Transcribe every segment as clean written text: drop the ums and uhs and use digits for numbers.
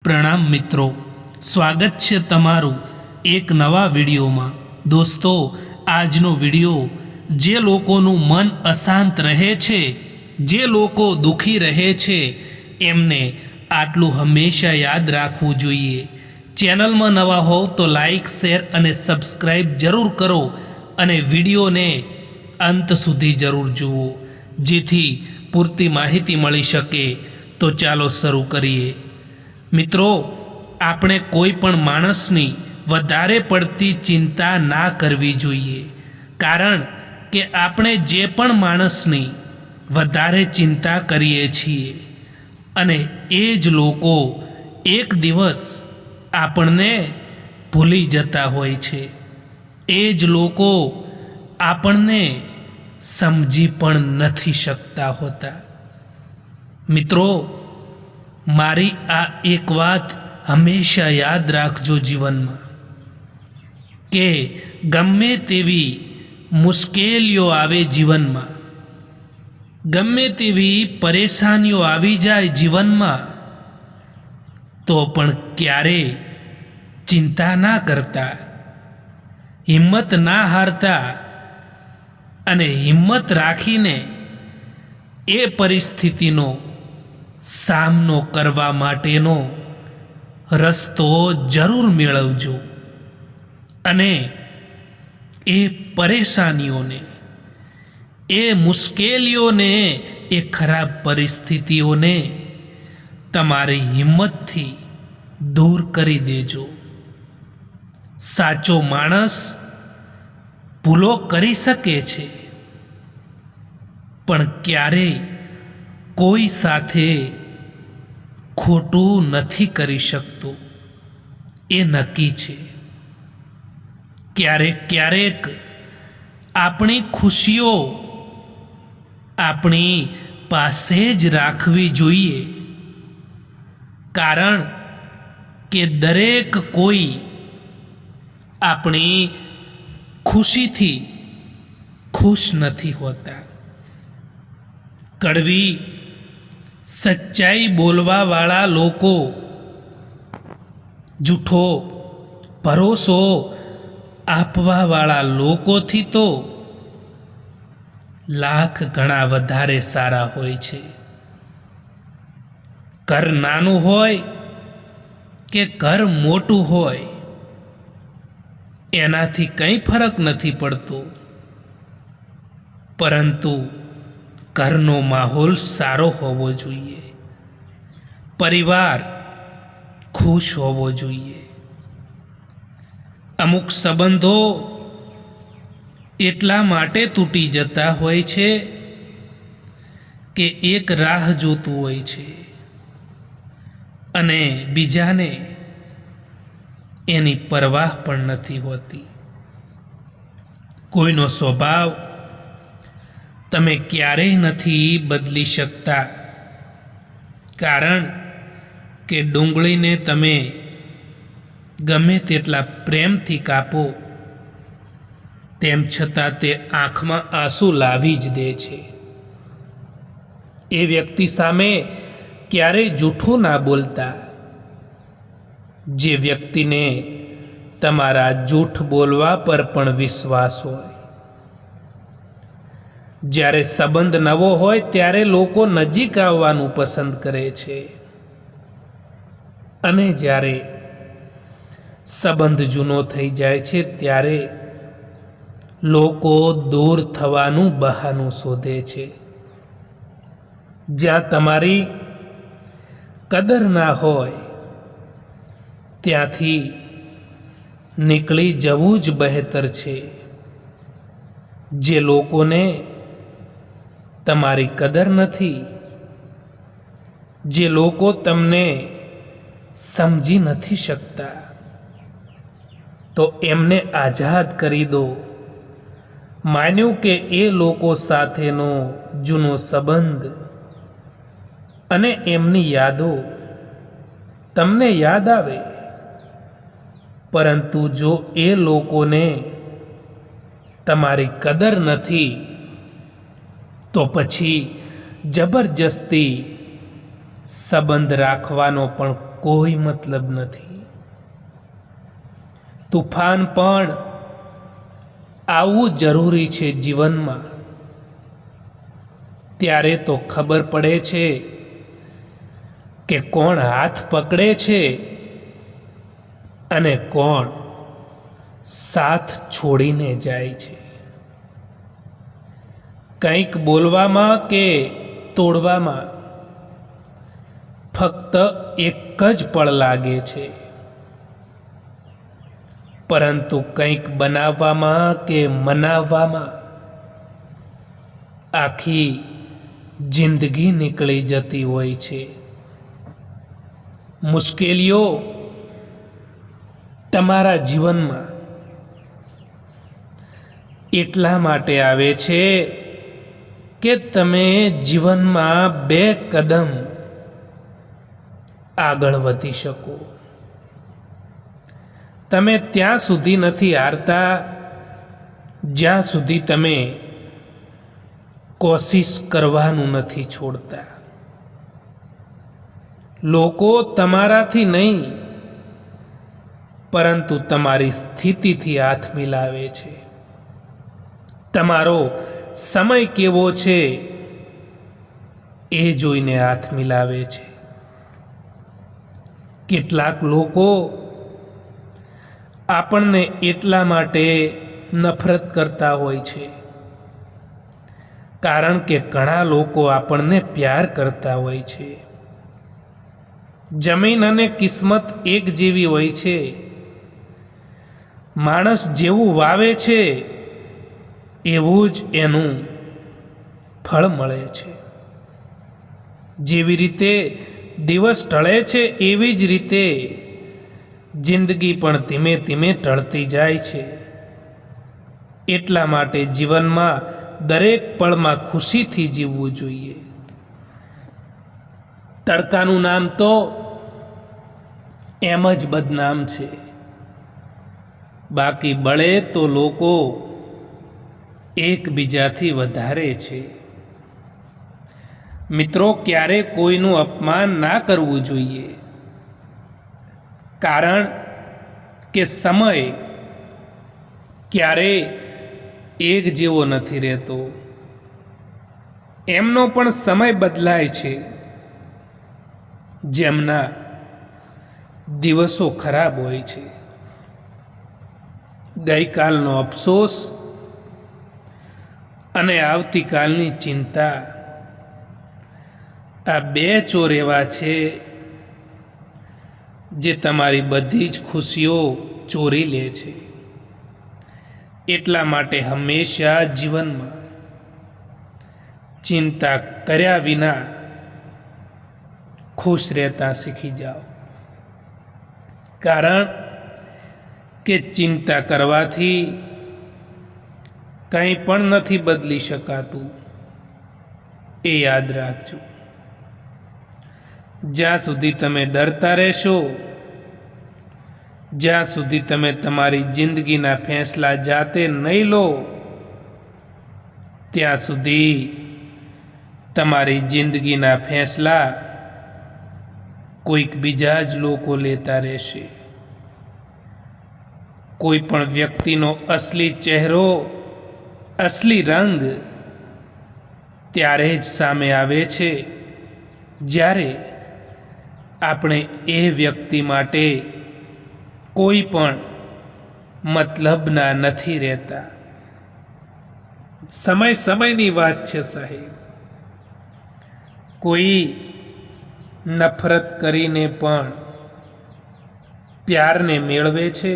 પ્રણામ મિત્રો, સ્વાગત છે તમારું એક નવા વિડીયોમાં। દોસ્તો, આજનો વિડીયો જે લોકોનું મન અશાંત રહે છે, જે લોકો દુઃખી રહે છે, એમને આટલું હંમેશા યાદ રાખવું જોઈએ। ચેનલમાં નવા હો તો લાઈક, શેર અને સબસ્ક્રાઈબ જરૂર કરો અને વિડીયોને અંત સુધી જરૂર જુઓ, જેથી પૂરતી માહિતી મળી શકે। તો ચાલો શરૂ કરીએ। મિત્રો, આપણે કોઈ પણ માણસની વધારે પડતી ચિંતા ના કરવી જોઈએ, કારણ કે આપણે જે પણ માણસની વધારે ચિંતા કરીએ છીએ અને એ જ લોકો એક દિવસ આપણને ભૂલી જતા હોય છે। એ જ લોકો આપણને સમજી પણ નથી શકતા હોતા। મિત્રો, મારી આ એક વાત હંમેશા યાદ રાખજો જીવનમાં, કે ગમે તેવી મુશ્કેલીઓ આવે જીવનમાં, ગમે તેવી પરેશાનીઓ આવી જાય જીવનમાં, તો પણ ક્યારેય ચિંતા ના કરતા, હિંમત ના હારતા અને હિંમત રાખીને એ પરિસ્થિતિનો સામનો કરવા માટેનો રસ્તો જરૂર મેળવજો અને એ પરેશાનીઓને, એ મુશ્કેલીઓને, એ ખરાબ પરિસ્થિતિઓને તમારી હિંમતથી દૂર કરી દેજો। સાચો માણસ ભૂલો કરી શકે છે, પણ ક્યારેય કોઈ સાથે ખોટું નથી કરી શકતો, એ નક્કી છે। ક્યારેક ક્યારેક આપણી ખુશીઓ આપણી પાસે જ રાખવી જોઈએ, કારણ કે દરેક કોઈ આપણી ખુશીથી ખુશ નથી હોતા। કડવી સચ્ચાઈ બોલવાવાળા લોકો, જૂઠો ભરોસો આપવાવાળા લોકોથી તો લાખ ગણા વધારે સારા હોય છે। ઘર નાનું હોય કે ઘર મોટું હોય, એનાથી કંઈ ફરક નથી પડતો, પરંતુ ઘરનો માહોલ સારો હોવો જોઈએ, પરિવાર ખુશ હોવો જોઈએ। અમુક સંબંધો એટલા માટે તૂટી જતા હોય છે કે એક રાહ જોતું હોય છે અને બીજાને એની પરવાહ પણ નથી હોતી। કોઈનો સ્વભાવ તમે ક્યારેય નથી બદલી શકતા, કારણ કે ડુંગળીને તમે ગમે તેટલા પ્રેમથી કાપો, તેમ છતાં તે આંખમાં આંસુ લાવી જ દે છે। એ વ્યક્તિ સામે ક્યારેય જૂઠું ના બોલતા, જે વ્યક્તિને તમારા જૂઠ બોલવા પર પણ વિશ્વાસ હોય। જ્યારે સંબંધ નવો હોય ત્યારે લોકો નજીક આવવાનું પસંદ કરે છે, અને જ્યારે સંબંધ જૂનો થઈ જાય છે ત્યારે લોકો દૂર થવાનું બહાનું શોધે છે। જ્યાં તમારી કદર ના હોય ત્યાંથી નીકળી જવું જ બહેતર છે। જે લોકોને તમારી કદર નથી, જે લોકો તમને સમજી નથી શકતા, તો એમને આઝાદ કરી દો। માન્યું કે એ લોકો સાથેનો જૂનો સંબંધ અને એમની યાદો તમને યાદ આવે, પરંતુ જો એ લોકોને તમારી કદર નથી, તો પછી જબરજસ્તી સંબંધ રાખવાનો પણ કોઈ મતલબ નથી. તુફાન પણ આવવું જરૂરી છે જીવનમાં. ત્યારે તો ખબર પડે છે કે કોણ હાથ પકડે છે અને કોણ સાથ છોડીને જાય છે. કંઈક બોલવામાં કે તોડવામાં ફક્ત એક જ પળ લાગે છે, પરંતુ કંઈક બનાવવામાં કે મનાવવામાં આખી જિંદગી નીકળી જતી હોય છે. મુશ્કેલીઓ તમારા જીવનમાં એટલા માટે આવે છે કે તમે જીવનમાં 2 કદમ આગળ વધી શકો. તમે ત્યાં સુધી નથી હારતા જ્યાં સુધી તમે કોશિશ કરવાનું નથી છોડતા. લોકો તમારાથી નહીં પરંતુ તમારી સ્થિતિથી હાથ મિલાવે છે. તમારો સમય કેવો છે એ જોઈને હાથ મિલાવે છે. કેટલાક લોકો આપણને એટલા માટે નફરત કરતા હોય છે કારણ કે ઘણા લોકો આપણને પ્યાર કરતા હોય છે. જમીન અને કિસ્મત એક જેવી હોય છે. માણસ જેવું વાવે છે એવું જ એનું ફળ મળે છે. જેવી રીતે દિવસ ઢળે છે એવી જ રીતે જિંદગી પણ ધીમે ધીમે ઢળતી જાય છે. એટલા માટે જીવનમાં દરેક પળમાં ખુશીથી જીવવું જોઈએ. તડકાનું નામ તો એમ જ બદનામ છે, બાકી બળે તો લોકો એકબીજાથી વધારે છે. મિત્રો, ક્યારે કોઈનું અપમાન ના કરવું જોઈએ, કારણ કે સમય ક્યારેય એક જેવો નથી રહેતો. એમનો પણ સમય બદલાય છે. જેમના દિવસો ખરાબ હોય છે. ગઈકાલનો અફસોસ અને આવતીકાલની ચિંતા, આ 2 ચોર એવા છે જે તમારી બધી જ ખુશીઓ ચોરી લે છે. એટલા માટે હંમેશા જીવનમાં ચિંતા કર્યા વિના ખુશ રહેતા શીખી જાઓ. કારણ કે ચિંતા કરવાથી કંઈ પણ નથી બદલી શકાતું, એ યાદ રાખજો. જ્યાં સુધી તમે ડરતા રહેશો, જ્યાં સુધી તમે તમારી જિંદગીના ફેંસલા જાતે નહીં લો, ત્યાં સુધી તમારી જિંદગીના ફેંસલા કોઈક બીજા જ લોકો લેતા રહેશે. કોઈ પણ વ્યક્તિનો અસલી ચહેરો, અસલી રંગ ત્યારે જ સામે આવે છે જ્યારે આપણે એ વ્યક્તિ માટે કોઈ પણ મતલબના નથી રહેતા. સમયની વાત છે સાહેબ. કોઈ નફરત કરીને પણ પ્યારને મેળવે છે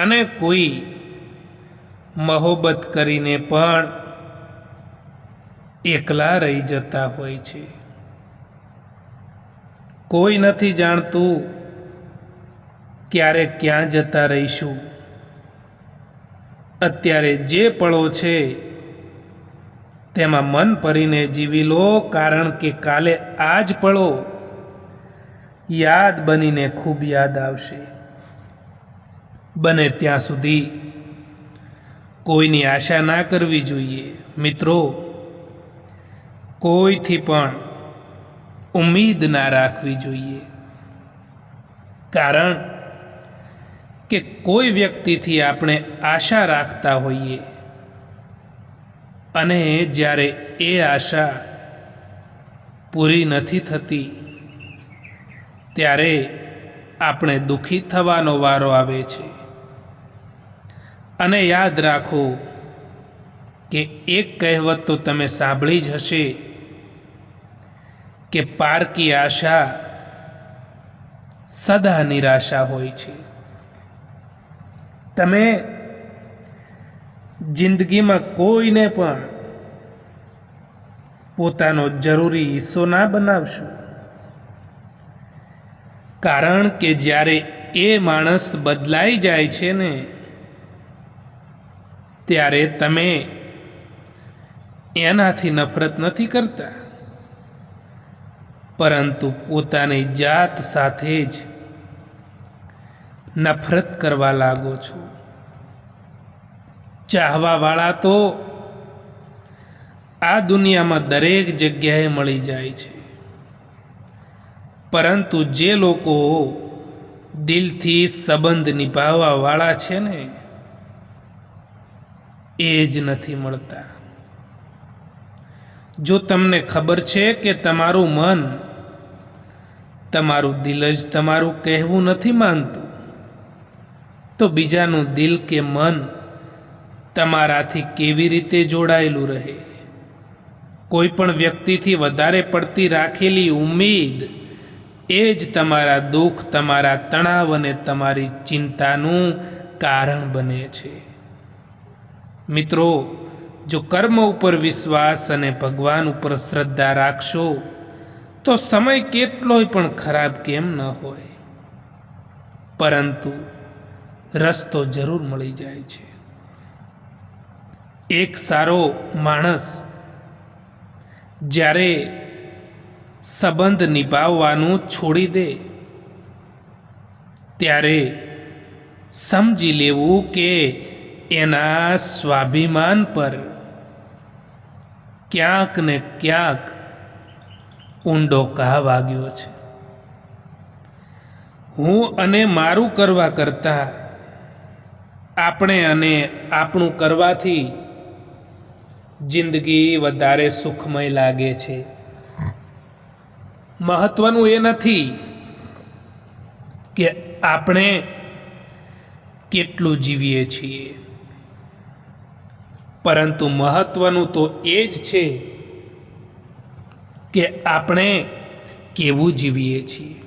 અને કોઈ મહોબત કરીને પણ એકલા રહી જતા હોય છે. કોઈ નથી જાણતું ક્યારે ક્યાં જતા રહીશું. અત્યારે જે પળો છે તેમાં મન ભરીને જીવી લો, કારણ કે કાલે આ જ પળો યાદ બનીને ખૂબ યાદ આવશે. બને ત્યાં સુધી કોઈની આશા ના કરવી જોઈએ. મિત્રો, કોઈથી પણ ઉમ્મીદ ના રાખવી જોઈએ, કારણ કે કોઈ વ્યક્તિથી આપણે આશા રાખતા હોઈએ અને જ્યારે એ આશા પૂરી નથી થતી ત્યારે આપણે દુઃખી થવાનો વારો આવે છે. અને યાદ રાખો કે એક કહેવત તો તમે સાંભળી જ હશે કે પારકી આશા સદા નિરાશા હોય છે. તમે જિંદગીમાં કોઈને પણ પોતાનો જરૂરી હિસ્સો ના બનાવશો, કારણ કે જ્યારે એ માણસ બદલાઈ જાય છે ને ત્યારે તમે એનાથી નફરત નથી કરતા, પરંતુ પોતાની જાત સાથે જ નફરત કરવા લાગો છો. ચાહવાવાળા તો આ દુનિયામાં દરેક જગ્યાએ મળી જાય છે, પરંતુ જે લોકો દિલથી સંબંધ નિભાવવાવાળા છે ને એ જ નથી મળતા. જો તમને ખબર છે કે તમારું મન, તમારું દિલ જ તમારું કહેવું નથી માનતું, તો બીજાનું દિલ કે મન તમારાથી કેવી રીતે જોડાયેલું રહે? કોઈ પણ વ્યક્તિથી વધારે પડતી રાખેલી ઉમ્મીદ એ જ તમારા દુઃખ, તમારા તણાવ અને તમારી ચિંતાનું કારણ બને છે. મિત્રો, જો કર્મ ઉપર વિશ્વાસ અને ભગવાન ઉપર શ્રદ્ધા રાખશો તો સમય કેટલોય પણ ખરાબ કેમ ન હોય, પરંતુ રસ્તો જરૂર મળી જાય છે. એક સારો માણસ જ્યારે સંબંધ નિભાવવાનું છોડી દે ત્યારે સમજી લેવું કે એના સ્વાભિમાન પર ક્યાંક ને ક્યાંક ઊંડો ઘા વાગ્યો છે. હું અને મારું કરવા કરતાં આપણે અને આપણું કરવાથી જિંદગી વધારે સુખમય લાગે છે. મહત્વનું એ નથી કે આપણે કેટલું જીવીએ છીએ, પરંતુ મહત્વનું તો એ જ છે કે આપણે કેવું જીવીએ છીએ.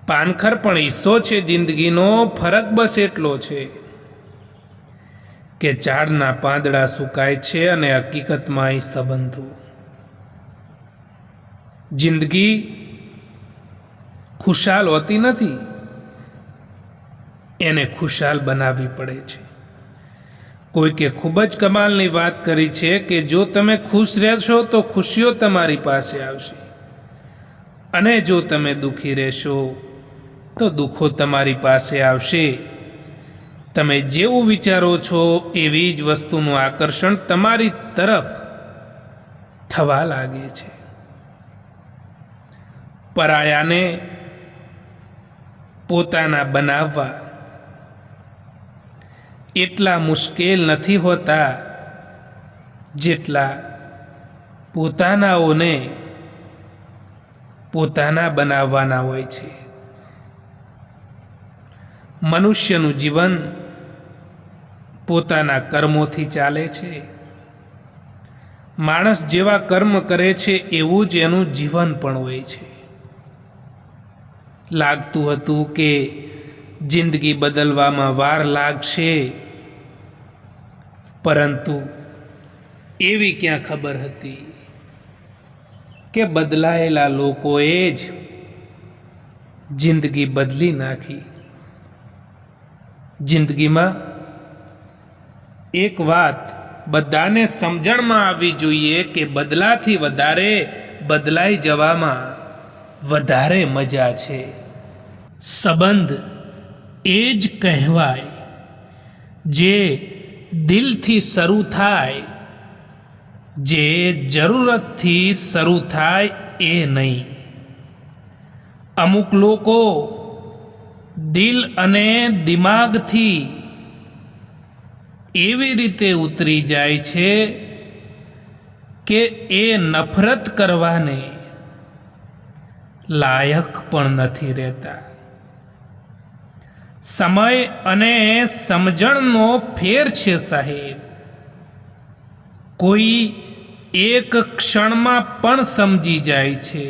પાનખર પણ હિસ્સો છે જિંદગીનો, ફરક બસ એટલો છે કે ઝાડના પાંદડા સુકાય છે અને હકીકતમાં અહીં સંબંધો. જિંદગી ખુશાલ હોતી નથી, એને ખુશાલ બનાવવી પડે છે. કોઈકે ખૂબ જ કમાલની વાત કરી છે કે જો તમે ખુશ રહેશો તો ખુશીઓ તમારી પાસે આવશે, અને જો તમે દુઃખી રહેશો તો દુઃખો તમારી પાસે આવશે. તમે જેવું વિચારો છો એવી જ વસ્તુનું આકર્ષણ તમારી તરફ થવા લાગે છે. પરાયાને પોતાના બનાવવા એટલા મુશ્કેલ નથી હોતા જેટલા પોતાનાઓને પોતાના બનાવવાના હોય છે. મનુષ્યનું જીવન પોતાના કર્મોથી ચાલે છે. માણસ જેવા કર્મ કરે છે એવું જ એનું જીવન પણ હોય છે. લાગતું હતું કે જિંદગી બદલવામાં વાર લાગશે, પરંતુ એવી ક્યાં ખબર હતી કે બદલાયેલા લોકોએ જ જિંદગી બદલી નાખી. જિંદગીમાં એક વાત બધાને સમજણમાં આવવી જોઈએ કે બદલાથી વધારે બદલાઈ જવામાં વધારે મજા છે. સંબંધ એ જ કહેવાય જે દિલથી શરૂ થાય, જે જરૂરતથી શરૂ થાય એ નહીં. અમુક લોકો દિલ અને દિમાગથી એવી રીતે ઉતરી જાય છે કે એ નફરત કરવાને લાયક પણ નથી રહેતા. સમય અને સમજણનો ફેર છે સાહેબ. કોઈ એક ક્ષણમાં પણ સમજી જાય છે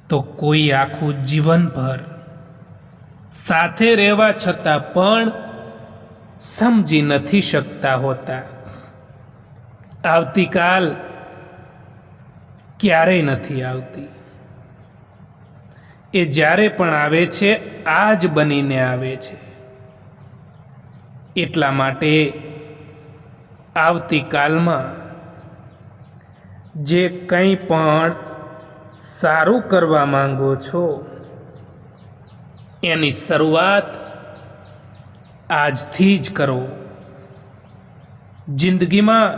તો કોઈ આખું જીવનભર સાથે રહેવા છતાં પણ સમજી નથી શકતા હોતા. આવતીકાલ ક્યારેય નથી આવતી. એ જ્યારે પણ આવે છે આજ બનીને આવે છે. એટલા માટે આવતીકાલમાં જે કંઈ પણ સારું કરવા માંગો છો એની શરૂઆત આજથી જ કરો. જિંદગીમાં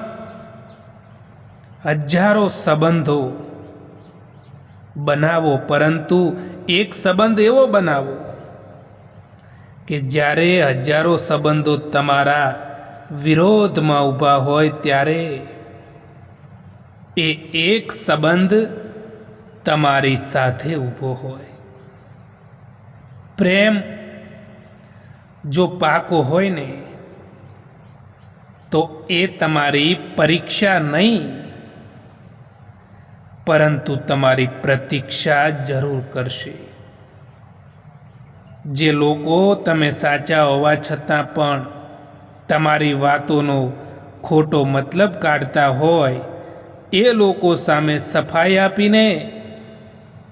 હજારો સંબંધો બનાવો, પરંતુ એક સંબંધ એવો બનાવો કે જ્યારે હજારો સંબંધો તમારા વિરોધમાં ઊભા હોય ત્યારે એ એક સંબંધ તમારી સાથે ઊભો હોય. પ્રેમ જો પાકો હોય ને તો એ તમારી પરીક્ષા નહીં પરંતુ તમારી પ્રતીક્ષા જરૂર કરશે. જે લોકો તમે સાચા હોવા છતાં પણ તમારી વાતોનો ખોટો મતલબ કાઢતા હોય એ લોકો સામે સફાઈ આપીને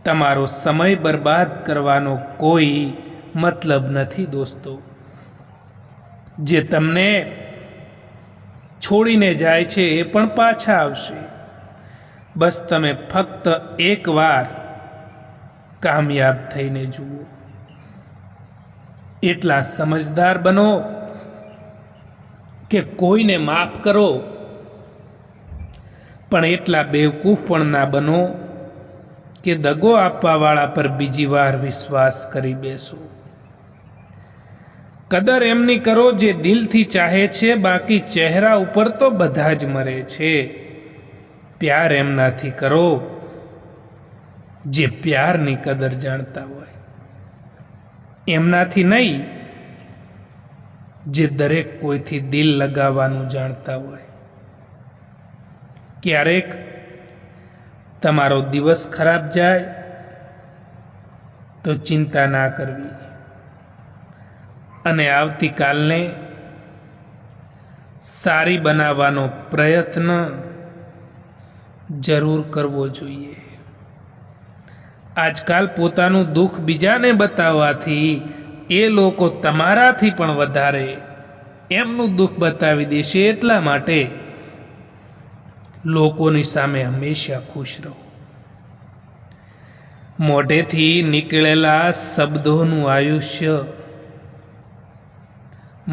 તમારો સમય બરબાદ કરવાનો કોઈ મતલબ નથી દોસ્તો. જે તમને છોડીને જાય છે એ પણ પાછા આવશે. બસ તમે ફક્ત એકવાર કામયાબ થઈને જુઓ. એટલા સમજદાર બનો કે કોઈને માફ કરો, પણ એટલા બેવકૂફ પણ ના બનો કે દગો આપવાવાળા પર બીજી વાર વિશ્વાસ કરી બેસો. કદર એમની કરો જે દિલથી ચાહે છે, બાકી ચહેરા ઉપર તો બધા જ મરે છે. પ્યાર એમનાથી કરો જે પ્યારની કદર જાણતા હોય, એમનાથી નહીં જે દરેક કોઈથી દિલ લગાવવાનું જાણતા હોય. ક્યારેક તમારો દિવસ ખરાબ જાય તો ચિંતા ના કરવી અને આવતીકાલને સારી બનાવવાનો પ્રયત્ન જરૂર કરવો જોઈએ. આજકાલ પોતાનું દુઃખ બીજાને બતાવવાથી એ લોકો તમારાથી પણ વધારે એમનું દુઃખ બતાવી દેશે. એટલા માટે લોકોની સામે હંમેશા ખુશ રહો. મોઢેથી નીકળેલા શબ્દોનું આયુષ્ય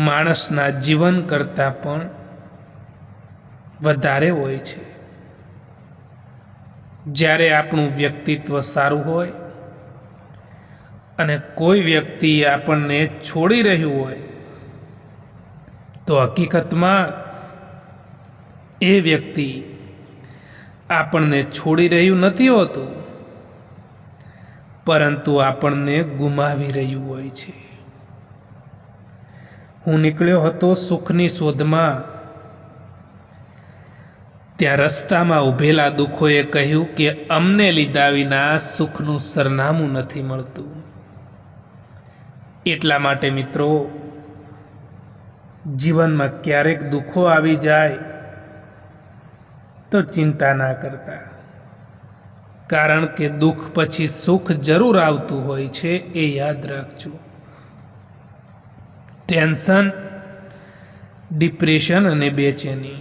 માણસના જીવન કરતાં પણ વધારે હોય છે. જ્યારે આપણું વ્યક્તિત્વ સારું હોય અને કોઈ વ્યક્તિ આપણને છોડી રહ્યું હોય તો હકીકતમાં એ વ્યક્તિ આપણને છોડી રહ્યું નથી હોતું, પરંતુ આપણને ગુમાવી રહ્યું હોય છે. હું નીકળ્યો હતો સુખની શોધમાં, ત્યાં રસ્તામાં ઊભેલા દુઃખોએ કહ્યું કે અમને લીધા વિના સુખનું સરનામું નથી મળતું. એટલા માટે મિત્રો, જીવનમાં ક્યારેક દુઃખો આવી જાય તો ચિંતા ના કરતા, કારણ કે દુઃખ પછી સુખ જરૂર આવતું હોય છે, એ યાદ રાખજો. ટેન્શન, ડિપ્રેશન અને બેચેની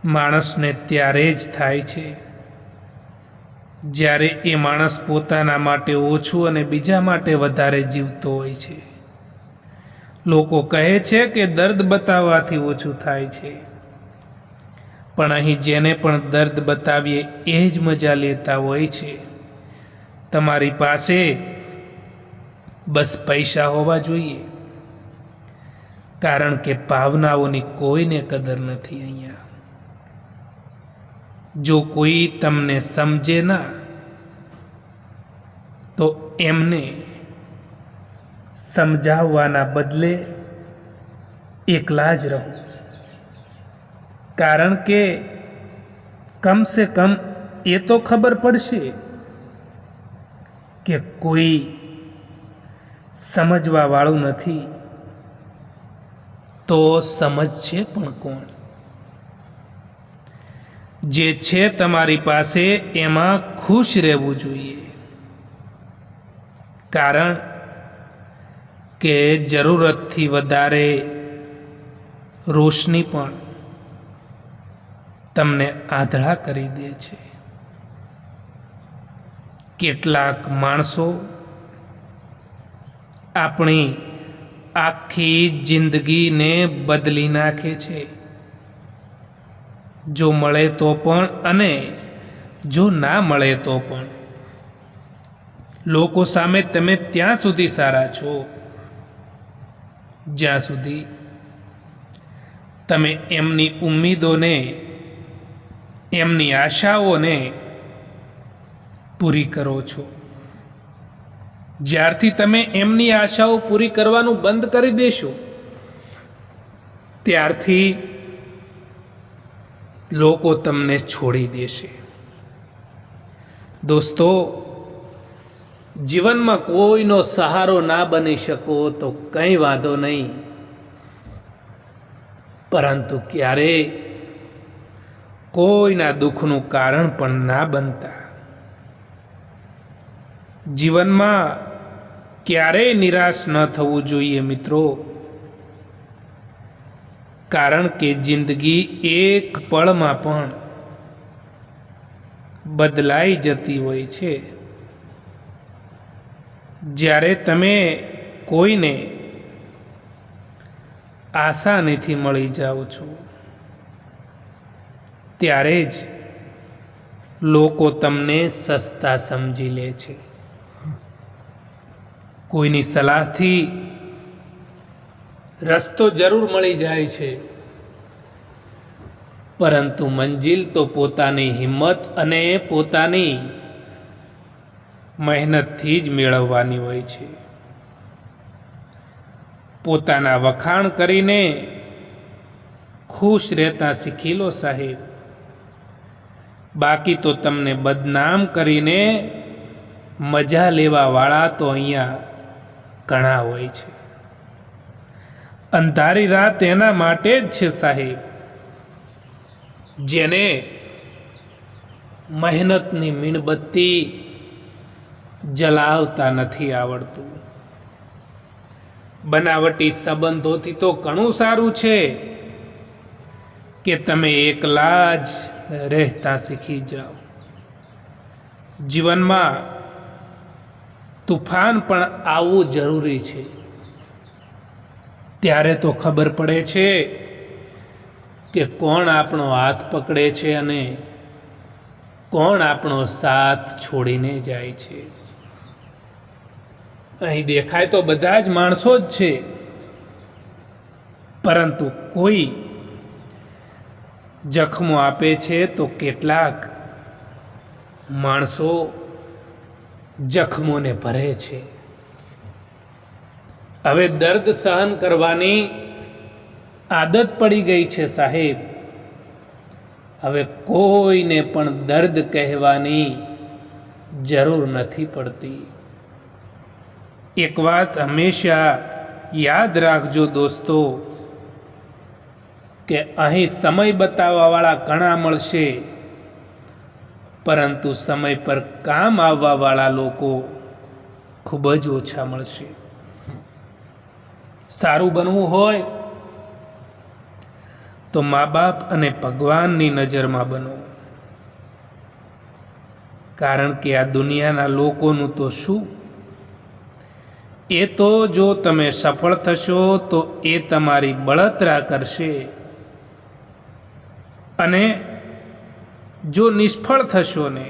માણસને ત્યારે જ થાય છે જ્યારે એ માણસ પોતાના માટે ઓછું અને બીજા માટે વધારે જીવતો હોય છે. લોકો કહે છે કે દર્દ બતાવવાથી ઓછું થાય છે, પણ અહીં જેને પણ દર્દ બતાવીએ એ જ મજા લેતા હોય છે. તમારી પાસે બસ પૈસા હોવા જોઈએ, કારણ કે ભાવનાઓની કોઈને કદર નથી અહીંયા. જો કોઈ તમને સમજે ના તો એમને સમજાવવાના બદલે એકલા જ રહો, કારણ કે કમ સે કમ એ તો ખબર પડશે કે કોઈ સમજવા વાળું નથી, તો સમજશે પણ કોણ? જે છે તમારી પાસે એમાં ખુશ રહેવું જોઈએ, કારણ કે જરૂરતથી વધારે રોશની પણ તમને આંધળા કરી દે છે. કેટલાક માણસો આપણી આખી જિંદગીને બદલી નાખે છે, જો મળે તો પણ અને જો ના મળે તો પણ. લોકો સામે તમે ત્યાં સુધી સારા છો જ્યાં સુધી તમે એમની ઉમ્મીદોને, એમની આશાઓને પૂરી કરો છો. જ્યારથી તમે એમની આશાઓ પૂરી કરવાનું બંધ કરી દેશો, ત્યારથી લોકો તમને છોડી દેશે. દોસ્તો, જીવનમાં કોઈનો સહારો ના બની શકો તો કંઈ વાંધો નહીં, પરંતુ ક્યારેય કોઈના દુઃખનું કારણ પણ ના બનતા. જીવનમાં ક્યારેય નિરાશ ન થવું જોઈએ મિત્રો, કારણ કે જિંદગી એક પળમાં પણ બદલાઈ જતી હોય છે. જ્યારે તમે કોઈને આસાનીથી મળી જાઓ છો, ત્યારે જ લોકો તમને સસ્તા સમજી લે છે. કોઈની સલાહથી રસ્તો જરૂર મળી જાય છે, પરંતુ મંજિલ તો પોતાની હિંમત અને પોતાની મહેનતથી જ મેળવવાની હોય છે. પોતાના વખાણ કરીને ખુશ રહેતા શીખી લો સાહેબ, બાકી તો તમને બદનામ કરીને મજા લેવા વાળા તો અહીંયા ઘણા હોય છે. અંધારી રાત એના માટે જ છે સાહેબ, જેને મહેનતની મીણબત્તી જલાવતા નથી આવડતું. બનાવટી સંબંધોથી તો ઘણું સારું છે કે તમે એકલા જ રહેતા શીખી જાઓ. જીવનમાં તુફાન પણ આવવું જરૂરી છે, ત્યારે તો ખબર પડે છે કે કોણ આપણો હાથ પકડે છે અને કોણ આપણો સાથ છોડીને જાય છે. અહીં દેખાય તો બધા જ માણસો જ છે, પરંતુ કોઈ જખમો આપે છે તો કેટલાક માણસો જખમોને ભરે છે. હવે દર્દ સહન કરવાની આદત પડી ગઈ છે સાહેબ. હવે કોઈને પણ દર્દ કહેવાની જરૂર નથી પડતી. એક વાત હંમેશા યાદ રાખજો દોસ્તો, કે અહીં સમય બતાવવાવાળા ઘણા મળશે, પરંતુ સમય પર કામ આવવાવાળા લોકો ખૂબ જ ઓછા મળશે. સારું બનવું હોય તો મા બાપ અને ભગવાનની નજરમાં બનો, કારણ કે આ દુનિયાના લોકોનું તો શું, એ તો જો તમે સફળ થશો તો એ તમારી બળતરા કરશે અને જો નિષ્ફળ થશો ને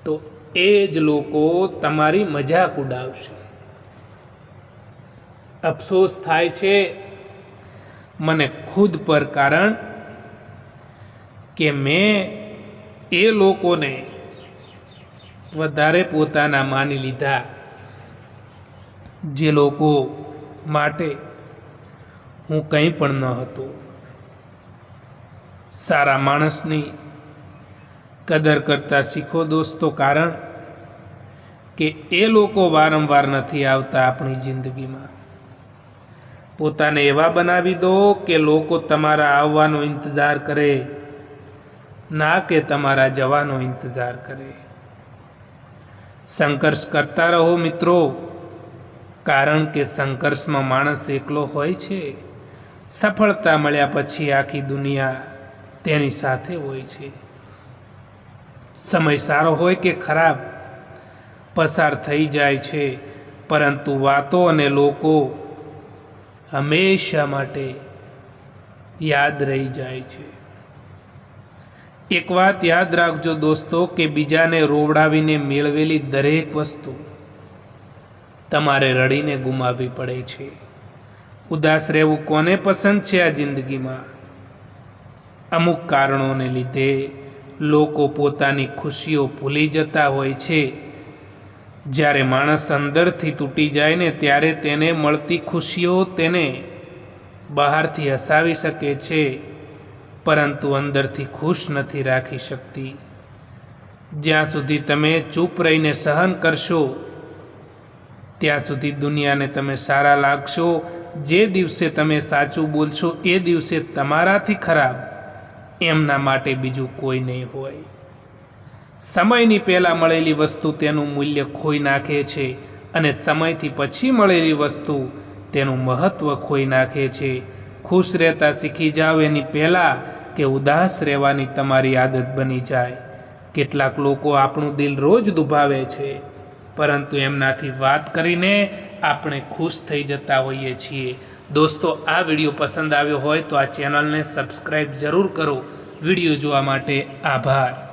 તો એ જ લોકો તમારી મજાક ઉડાવશે. અફસોસ થાય છે મને ખુદ પર, કારણ કે મેં એ લોકોને વધારે પોતાના માની લીધા જે લોકો માટે હું કંઈ પણ ન હતો. સારા માણસની કદર કરતા શીખો દોસ્તો, કારણ કે એ લોકો વારંવાર નથી આવતા આપણી જિંદગીમાં. પોતાને એવા બનાવી દો કે લોકો તમારા આવવાનો ઇંતજાર કરે, ના કે તમારા જવાનો ઇંતજાર કરે. સંઘર્ષ કરતા રહો મિત્રો, કારણ કે સંઘર્ષમાં માણસ એકલો હોય છે. સફળતા મળ્યા પછી આખી દુનિયા તેની સાથે હોય છે. સમય સારો હોય કે ખરાબ પસાર થઈ જાય છે, પરંતુ વાતો અને લોકો હંમેશા માટે યાદ રહી જાય છે. એક વાત યાદ રાખજો દોસ્તો, કે બીજાને રોવડાવીને મેળવેલી દરેક વસ્તુ તમારે રડીને ગુમાવવી પડે છે. ઉદાસ રહેવું કોને પસંદ છે આ જિંદગીમાં? અમુક કારણોને લીધે લોકો પોતાની ખુશીઓ ભૂલી જતા હોય છે. જ્યારે માણસ અંદરથી તૂટી જાય ને ત્યારે તેને મળતી ખુશીઓ તેને બહારથી હસાવી શકે છે, પરંતુ અંદરથી ખુશ નથી રાખી શકતી. જ્યાં સુધી તમે ચૂપ રહીને સહન કરશો ત્યાં સુધી દુનિયાને તમે સારા લાગશો. જે દિવસે તમે સાચું બોલશો એ દિવસે તમારાથી ખરાબ એમના માટે બીજું કોઈ નહીં હોય. સમયની પહેલાં મળેલી વસ્તુ તેનું મૂલ્ય ખોઈ નાખે છે, અને સમયથી પછી મળેલી વસ્તુ તેનું મહત્ત્વ ખોઈ નાખે છે. ખુશ રહેતા શીખી જાઓ એની પહેલાં કે ઉદાસ રહેવાની તમારી આદત બની જાય. કેટલાક લોકો આપણું દિલ રોજ દુભાવે છે, પરંતુ એમનાથી વાત કરીને આપણે ખુશ થઈ જતા હોઈએ છીએ. દોસ્તો, આ વિડીયો પસંદ આવ્યો હોય તો આ ચેનલને સબસ્ક્રાઈબ જરૂર કરો. વિડીયો જોવા માટે આભાર.